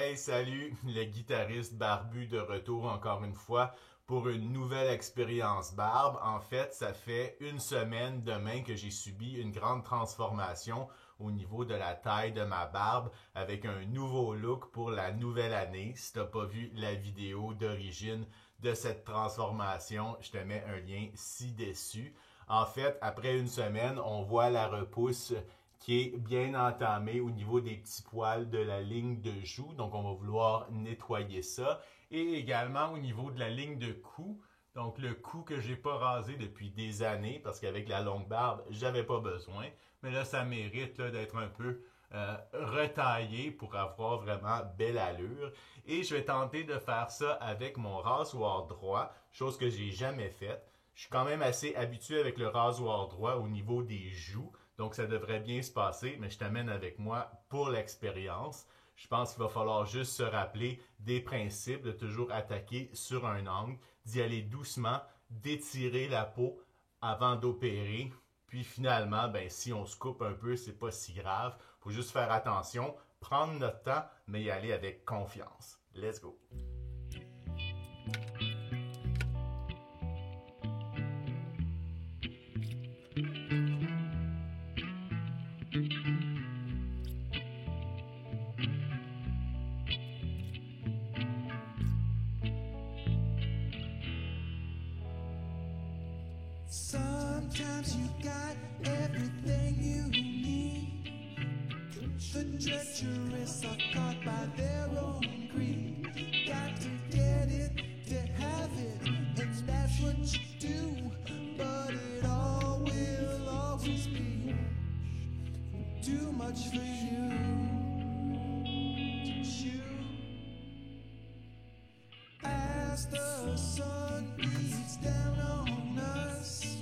Hey, salut, le guitariste barbu de retour encore une fois pour une nouvelle expérience barbe. En fait, ça fait une semaine demain que j'ai subi une grande transformation au niveau de la taille de ma barbe avec un nouveau look pour la nouvelle année. Si t'as pas vu la vidéo d'origine de cette transformation, je te mets un lien ci-dessus. En fait, après une semaine, on voit la repousse qui est bien entamé au niveau des petits poils de la ligne de joue. Donc, on va vouloir nettoyer ça. Et également au niveau de la ligne de cou. Donc, le cou que j'ai pas rasé depuis des années parce qu'avec la longue barbe, j'avais pas besoin. Mais là, ça mérite d'être un peu retaillé pour avoir vraiment belle allure. Et je vais tenter de faire ça avec mon rasoir droit, chose que j'ai jamais faite. Je suis quand même assez habitué avec le rasoir droit au niveau des joues, donc ça devrait bien se passer, mais je t'amène avec moi pour l'expérience. Je pense qu'il va falloir juste se rappeler des principes de toujours attaquer sur un angle, d'y aller doucement, d'étirer la peau avant d'opérer. Puis finalement, ben, si on se coupe un peu, c'est pas si grave. Faut juste faire attention, prendre notre temps, mais y aller avec confiance. Let's go! Sometimes you got everything you need. The treacherous are caught by their own greed. Got to get it to have it, and that's what you do. But it all will always be too much for you to chew. As the sun beats down on us,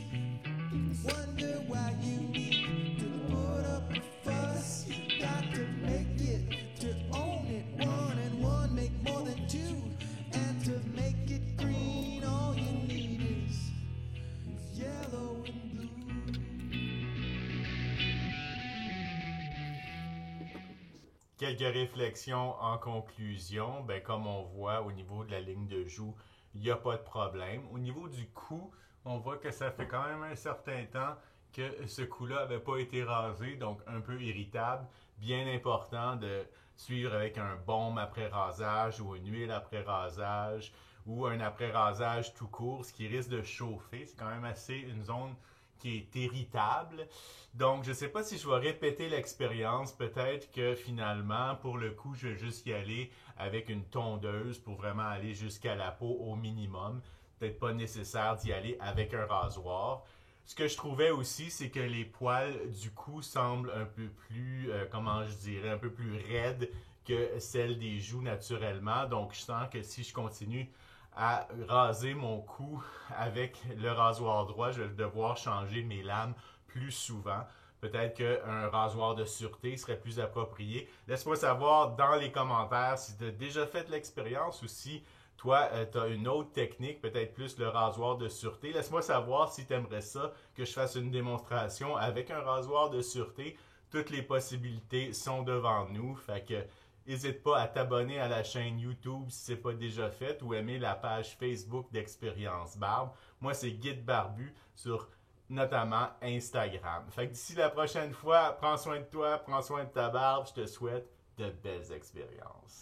wonder why you need to put up a fuss. Got to make it, to own it. One and one make more than two. And to make it green, all you need is yellow and blue. Quelques réflexions en conclusion. Ben, comme on voit au niveau de la ligne de joue, il n'y a pas de problème. Au niveau du cou, on voit que ça fait quand même un certain temps que ce cou-là n'avait pas été rasé, donc un peu irritable. Bien important de suivre avec un baume après rasage ou une huile après rasage ou un après rasage tout court, ce qui risque de chauffer. C'est quand même assez une zone qui est irritable. Donc, je ne sais pas si je vais répéter l'expérience. Peut-être que finalement, pour le coup, je vais juste y aller avec une tondeuse pour vraiment aller jusqu'à la peau au minimum. Peut-être pas nécessaire d'y aller avec un rasoir. Ce que je trouvais aussi, c'est que les poils du cou semblent un peu plus, comment je dirais, un peu plus raides que celles des joues naturellement. Donc, je sens que si je continue à raser mon cou avec le rasoir droit, je vais devoir changer mes lames plus souvent. Peut-être qu'un rasoir de sûreté serait plus approprié. Laisse-moi savoir dans les commentaires si tu as déjà fait l'expérience ou si toi, tu as une autre technique, peut-être plus le rasoir de sûreté. Laisse-moi savoir si tu aimerais ça, que je fasse une démonstration avec un rasoir de sûreté. Toutes les possibilités sont devant nous. Fait que n'hésite pas à t'abonner à la chaîne YouTube si ce n'est pas déjà fait ou aimer la page Facebook d'Expérience Barbe. Moi, c'est Guide Barbu sur notamment Instagram. Fait que d'ici la prochaine fois, prends soin de toi, prends soin de ta barbe. Je te souhaite de belles expériences.